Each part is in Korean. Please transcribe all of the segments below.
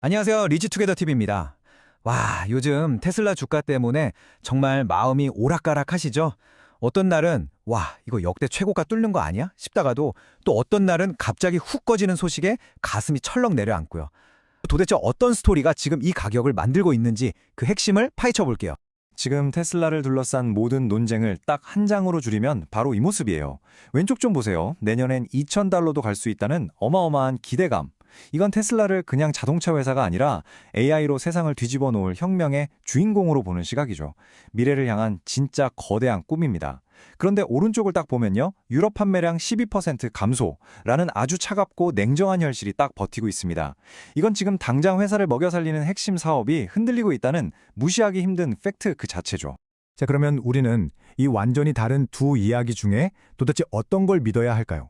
안녕하세요. 리치투게더 TV입니다. 와, 요즘 테슬라 주가 때문에 정말 마음이 오락가락하시죠? 어떤 날은 와, 이거 역대 최고가 뚫는 거 아니야? 싶다가도 또 어떤 날은 갑자기 훅 꺼지는 소식에 가슴이 철렁 내려앉고요. 도대체 어떤 스토리가 지금 이 가격을 만들고 있는지 그 핵심을 파헤쳐 볼게요. 지금 테슬라를 둘러싼 모든 논쟁을 딱 한 장으로 줄이면 바로 이 모습이에요. 왼쪽 좀 보세요. 내년엔 $2,000도 갈 수 있다는 어마어마한 기대감. 이건 테슬라를 그냥 자동차 회사가 아니라 AI로 세상을 뒤집어 놓을 혁명의 주인공으로 보는 시각이죠. 미래를 향한 진짜 거대한 꿈입니다. 그런데 오른쪽을 딱 보면요. 유럽 판매량 12% 감소라는 아주 차갑고 냉정한 현실이 딱 버티고 있습니다. 이건 지금 당장 회사를 먹여 살리는 핵심 사업이 흔들리고 있다는 무시하기 힘든 팩트 그 자체죠. 자, 그러면 우리는 이 완전히 다른 두 이야기 중에 도대체 어떤 걸 믿어야 할까요?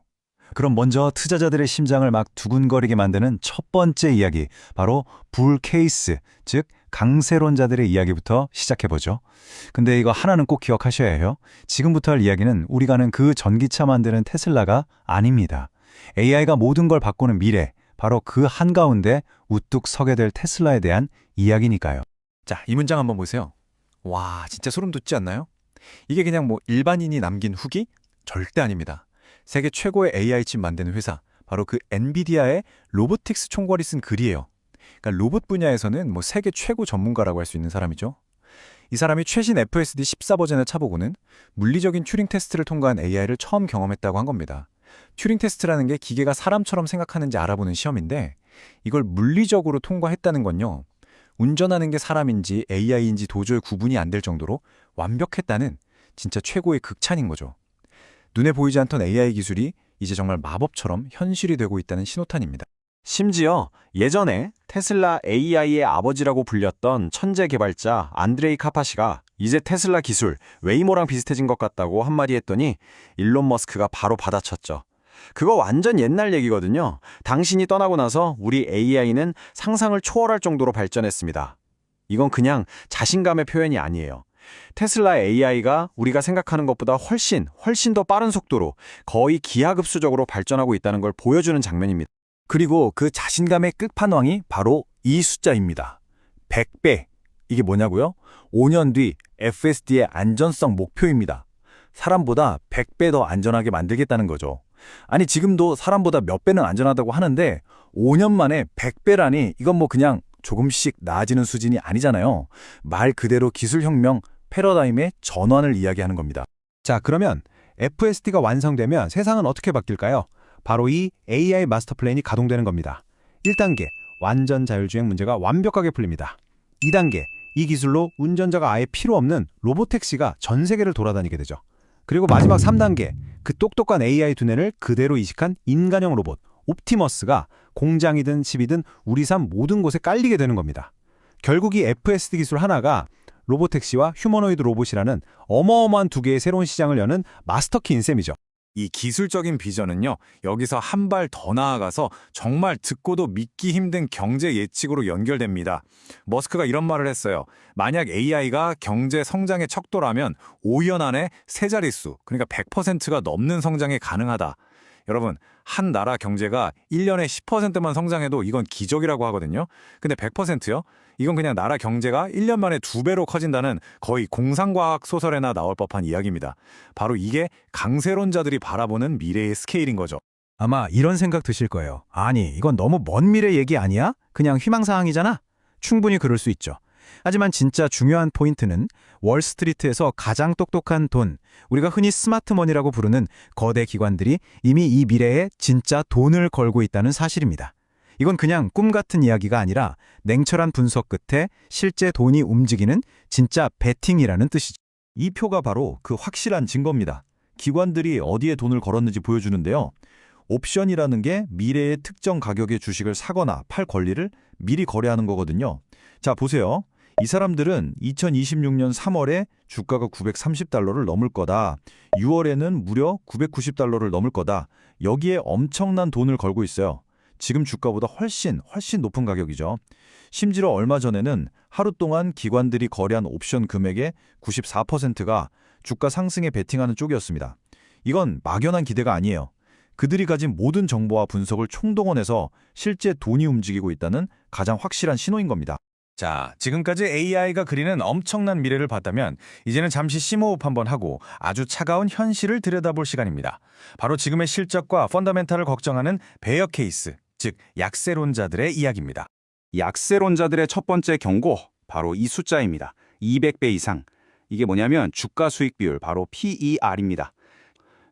그럼 먼저 투자자들의 심장을 막 두근거리게 만드는 첫 번째 이야기, 바로 불 케이스, 즉 강세론자들의 이야기부터 시작해보죠. 근데 이거 하나는 꼭 기억하셔야 해요. 지금부터 할 이야기는 우리가 아는 그 전기차 만드는 테슬라가 아닙니다. AI가 모든 걸 바꾸는 미래, 바로 그 한가운데 우뚝 서게 될 테슬라에 대한 이야기니까요. 자, 이 문장 한번 보세요. 와, 진짜 소름 돋지 않나요? 이게 그냥 일반인이 남긴 후기? 절대 아닙니다. 세계 최고의 AI 칩 만드는 회사, 바로 그 엔비디아의 로보틱스 총괄이 쓴 글이에요. 그러니까 로봇 분야에서는 세계 최고 전문가라고 할 수 있는 사람이죠. 이 사람이 최신 FSD 14 버전을 차보고는 물리적인 튜링 테스트를 통과한 AI를 처음 경험했다고 한 겁니다. 튜링 테스트라는 게 기계가 사람처럼 생각하는지 알아보는 시험인데 이걸 물리적으로 통과했다는 건요. 운전하는 게 사람인지 AI인지 도저히 구분이 안 될 정도로 완벽했다는 진짜 최고의 극찬인 거죠. 눈에 보이지 않던 AI 기술이 이제 정말 마법처럼 현실이 되고 있다는 신호탄입니다. 심지어 예전에 테슬라 AI의 아버지라고 불렸던 천재 개발자 안드레이 카파시가 이제 테슬라 기술 웨이모랑 비슷해진 것 같다고 한마디 했더니 일론 머스크가 바로 받아쳤죠. 그거 완전 옛날 얘기거든요. 당신이 떠나고 나서 우리 AI는 상상을 초월할 정도로 발전했습니다. 이건 그냥 자신감의 표현이 아니에요. 테슬라 AI가 우리가 생각하는 것보다 훨씬 더 빠른 속도로 거의 기하급수적으로 발전하고 있다는 걸 보여주는 장면입니다. 그리고 그 자신감의 끝판왕이 바로 이 숫자입니다. 100배. 이게 뭐냐고요? 5년 뒤 FSD의 안전성 목표입니다. 사람보다 100배 더 안전하게 만들겠다는 거죠. 아니, 지금도 사람보다 몇 배는 안전하다고 하는데 5년 만에 100배라니 이건 그냥 조금씩 나아지는 수준이 아니잖아요. 말 그대로 기술혁명, 패러다임의 전환을 이야기하는 겁니다. 자, 그러면 FSD가 완성되면 세상은 어떻게 바뀔까요? 바로 이 AI 마스터 플랜이 가동되는 겁니다. 1단계, 완전 자율주행 문제가 완벽하게 풀립니다. 2단계, 이 기술로 운전자가 아예 필요 없는 로보택시가 전 세계를 돌아다니게 되죠. 그리고 마지막 3단계, 그 똑똑한 AI 두뇌를 그대로 이식한 인간형 로봇, 옵티머스가 공장이든 집이든 우리 삶 모든 곳에 깔리게 되는 겁니다. 결국 이 FSD 기술 하나가 로보택시와 휴머노이드 로봇이라는 어마어마한 두 개의 새로운 시장을 여는 마스터키인 셈이죠. 이 기술적인 비전은요, 여기서 한 발 더 나아가서 정말 듣고도 믿기 힘든 경제 예측으로 연결됩니다. 머스크가 이런 말을 했어요. 만약 AI가 경제 성장의 척도라면 5년 안에 세 자릿수, 그러니까 100%가 넘는 성장이 가능하다. 여러분, 한 나라 경제가 1년에 10%만 성장해도 이건 기적이라고 하거든요. 근데 100%요? 이건 그냥 나라 경제가 1년 만에 2배로 커진다는 거의 공상과학 소설에나 나올 법한 이야기입니다. 바로 이게 강세론자들이 바라보는 미래의 스케일인 거죠. 아마 이런 생각 드실 거예요. 아니, 이건 너무 먼 미래 얘기 아니야? 그냥 희망사항이잖아? 충분히 그럴 수 있죠. 하지만 진짜 중요한 포인트는 월스트리트에서 가장 똑똑한 돈, 우리가 흔히 스마트머니라고 부르는 거대 기관들이 이미 이 미래에 진짜 돈을 걸고 있다는 사실입니다. 이건 그냥 꿈 같은 이야기가 아니라 냉철한 분석 끝에 실제 돈이 움직이는 진짜 베팅이라는 뜻이죠. 이 표가 바로 그 확실한 증거입니다. 기관들이 어디에 돈을 걸었는지 보여주는데요. 옵션이라는 게 미래의 특정 가격의 주식을 사거나 팔 권리를 미리 거래하는 거거든요. 자, 보세요. 이 사람들은 2026년 3월에 주가가 $930를 넘을 거다. 6월에는 무려 $990를 넘을 거다. 여기에 엄청난 돈을 걸고 있어요. 지금 주가보다 훨씬 높은 가격이죠. 심지어 얼마 전에는 하루 동안 기관들이 거래한 옵션 금액의 94%가 주가 상승에 베팅하는 쪽이었습니다. 이건 막연한 기대가 아니에요. 그들이 가진 모든 정보와 분석을 총동원해서 실제 돈이 움직이고 있다는 가장 확실한 신호인 겁니다. 자, 지금까지 AI가 그리는 엄청난 미래를 봤다면 이제는 잠시 심호흡 한번 하고 아주 차가운 현실을 들여다볼 시간입니다. 바로 지금의 실적과 펀더멘탈을 걱정하는 베어 케이스, 즉 약세론자들의 이야기입니다. 약세론자들의 첫 번째 경고, 바로 이 숫자입니다. 200배 이상. 이게 뭐냐면 주가 수익 비율, 바로 PER입니다.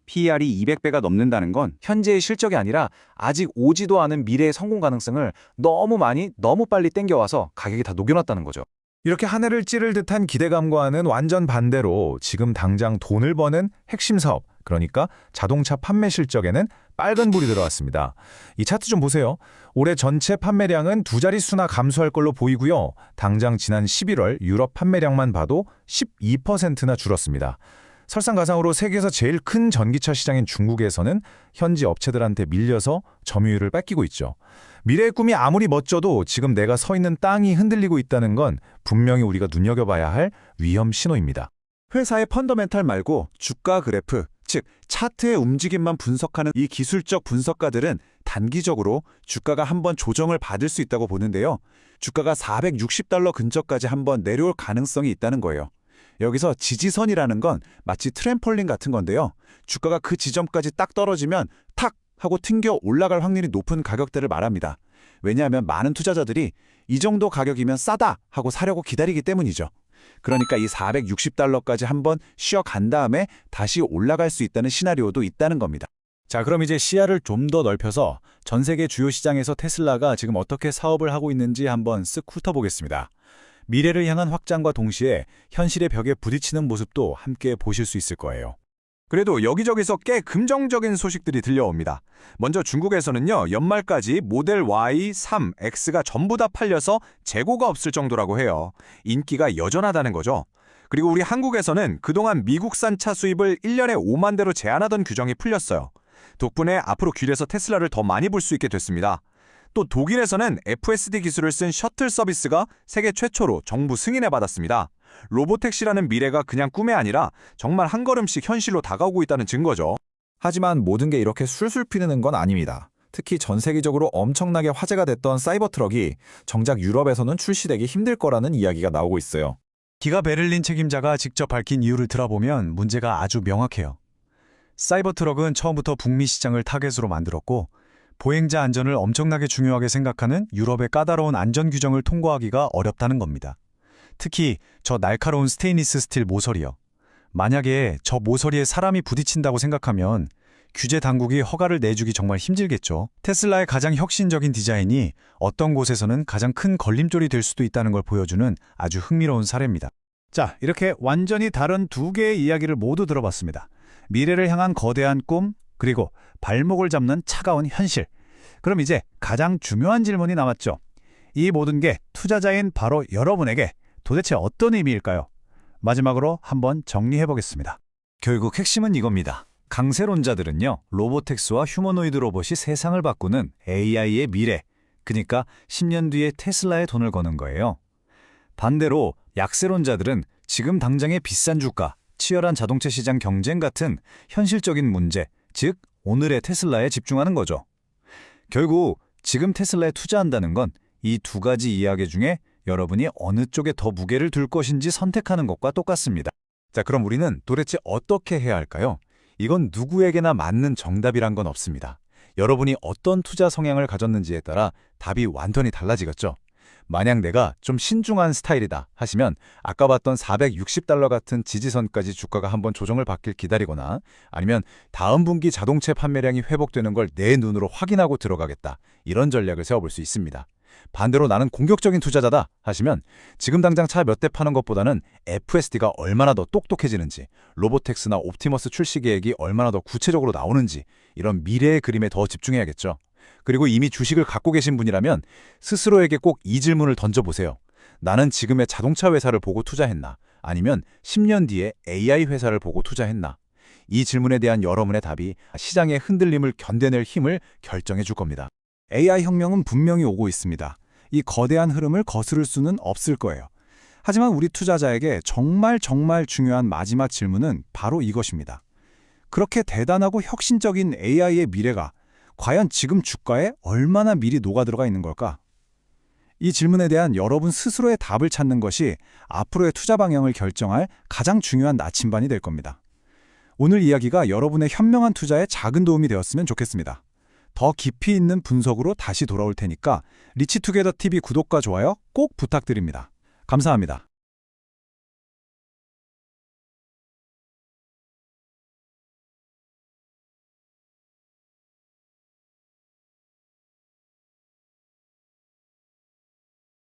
PER이 200배가 넘는다는 건 현재의 실적이 아니라 아직 오지도 않은 미래의 성공 가능성을 너무 많이, 너무 빨리 땡겨와서 가격이 다 녹여놨다는 거죠. 이렇게 한 해를 찌를 듯한 기대감과는 완전 반대로 지금 당장 돈을 버는 핵심 사업, 그러니까 자동차 판매 실적에는 빨간불이 들어왔습니다. 이 차트 좀 보세요. 올해 전체 판매량은 두 자릿수나 감소할 걸로 보이고요. 당장 지난 11월 유럽 판매량만 봐도 12%나 줄었습니다. 설상가상으로 세계에서 제일 큰 전기차 시장인 중국에서는 현지 업체들한테 밀려서 점유율을 뺏기고 있죠. 미래의 꿈이 아무리 멋져도 지금 내가 서 있는 땅이 흔들리고 있다는 건 분명히 우리가 눈여겨봐야 할 위험 신호입니다. 회사의 펀더멘탈 말고 주가 그래프, 즉 차트의 움직임만 분석하는 이 기술적 분석가들은 단기적으로 주가가 한번 조정을 받을 수 있다고 보는데요. 주가가 460달러 근처까지 한번 내려올 가능성이 있다는 거예요. 여기서 지지선이라는 건 마치 트램폴린 같은 건데요. 주가가 그 지점까지 딱 떨어지면 탁 하고 튕겨 올라갈 확률이 높은 가격대를 말합니다. 왜냐하면 많은 투자자들이 이 정도 가격이면 싸다 하고 사려고 기다리기 때문이죠. 그러니까 이 460달러까지 한번 쉬어간 다음에 다시 올라갈 수 있다는 시나리오도 있다는 겁니다. 자, 그럼 이제 시야를 좀 더 넓혀서 전 세계 주요 시장에서 테슬라가 지금 어떻게 사업을 하고 있는지 한번 쓱 훑어보겠습니다. 미래를 향한 확장과 동시에 현실의 벽에 부딪히는 모습도 함께 보실 수 있을 거예요. 그래도 여기저기서 꽤 긍정적인 소식들이 들려옵니다. 먼저 중국에서는요, 연말까지 모델 Y, 3, X가 전부 다 팔려서 재고가 없을 정도라고 해요. 인기가 여전하다는 거죠. 그리고 우리 한국에서는 그동안 미국산 차 수입을 1년에 5만 대로 제한하던 규정이 풀렸어요. 덕분에 앞으로 길에서 테슬라를 더 많이 볼 수 있게 됐습니다. 또 독일에서는 FSD 기술을 쓴 셔틀 서비스가 세계 최초로 정부 승인을 받았습니다. 로보택시라는 미래가 그냥 꿈이 아니라 정말 한 걸음씩 현실로 다가오고 있다는 증거죠. 하지만 모든 게 이렇게 술술 피는 건 아닙니다. 특히 전 세계적으로 엄청나게 화제가 됐던 사이버 트럭이 정작 유럽에서는 출시되기 힘들 거라는 이야기가 나오고 있어요. 기가 베를린 책임자가 직접 밝힌 이유를 들어보면 문제가 아주 명확해요. 사이버 트럭은 처음부터 북미 시장을 타겟으로 만들었고 보행자 안전을 엄청나게 중요하게 생각하는 유럽의 까다로운 안전 규정을 통과하기가 어렵다는 겁니다. 특히 저 날카로운 스테인리스 스틸 모서리요. 만약에 저 모서리에 사람이 부딪힌다고 생각하면 규제 당국이 허가를 내주기 정말 힘들겠죠. 테슬라의 가장 혁신적인 디자인이 어떤 곳에서는 가장 큰 걸림돌이 될 수도 있다는 걸 보여주는 아주 흥미로운 사례입니다. 자, 이렇게 완전히 다른 두 개의 이야기를 모두 들어봤습니다. 미래를 향한 거대한 꿈, 그리고 발목을 잡는 차가운 현실. 그럼 이제 가장 중요한 질문이 남았죠. 이 모든 게 투자자인 바로 여러분에게 도대체 어떤 의미일까요? 마지막으로 한번 정리해보겠습니다. 결국 핵심은 이겁니다. 강세론자들은요, 로보택스와 휴머노이드 로봇이 세상을 바꾸는 AI의 미래, 그러니까 10년 뒤에 테슬라에 돈을 거는 거예요. 반대로 약세론자들은 지금 당장의 비싼 주가, 치열한 자동차 시장 경쟁 같은 현실적인 문제, 즉 오늘의 테슬라에 집중하는 거죠. 결국 지금 테슬라에 투자한다는 건 이 두 가지 이야기 중에 여러분이 어느 쪽에 더 무게를 둘 것인지 선택하는 것과 똑같습니다. 자, 그럼 우리는 도대체 어떻게 해야 할까요? 이건 누구에게나 맞는 정답이란 건 없습니다. 여러분이 어떤 투자 성향을 가졌는지에 따라 답이 완전히 달라지겠죠. 만약 내가 좀 신중한 스타일이다 하시면 아까 봤던 460달러 같은 지지선까지 주가가 한번 조정을 받길 기다리거나 아니면 다음 분기 자동차 판매량이 회복되는 걸 내 눈으로 확인하고 들어가겠다. 이런 전략을 세워볼 수 있습니다. 반대로 나는 공격적인 투자자다 하시면 지금 당장 차 몇 대 파는 것보다는 FSD가 얼마나 더 똑똑해지는지, 로보택스나 옵티머스 출시 계획이 얼마나 더 구체적으로 나오는지 이런 미래의 그림에 더 집중해야겠죠. 그리고 이미 주식을 갖고 계신 분이라면 스스로에게 꼭 이 질문을 던져보세요. 나는 지금의 자동차 회사를 보고 투자했나? 아니면 10년 뒤에 AI 회사를 보고 투자했나? 이 질문에 대한 여러분의 답이 시장의 흔들림을 견뎌낼 힘을 결정해 줄 겁니다. AI 혁명은 분명히 오고 있습니다. 이 거대한 흐름을 거스를 수는 없을 거예요. 하지만 우리 투자자에게 정말 중요한 마지막 질문은 바로 이것입니다. 그렇게 대단하고 혁신적인 AI의 미래가 과연 지금 주가에 얼마나 미리 녹아들어가 있는 걸까? 이 질문에 대한 여러분 스스로의 답을 찾는 것이 앞으로의 투자 방향을 결정할 가장 중요한 나침반이 될 겁니다. 오늘 이야기가 여러분의 현명한 투자에 작은 도움이 되었으면 좋겠습니다. 더 깊이 있는 분석으로 다시 돌아올 테니까 리치투게더 TV 구독과 좋아요 꼭 부탁드립니다. 감사합니다.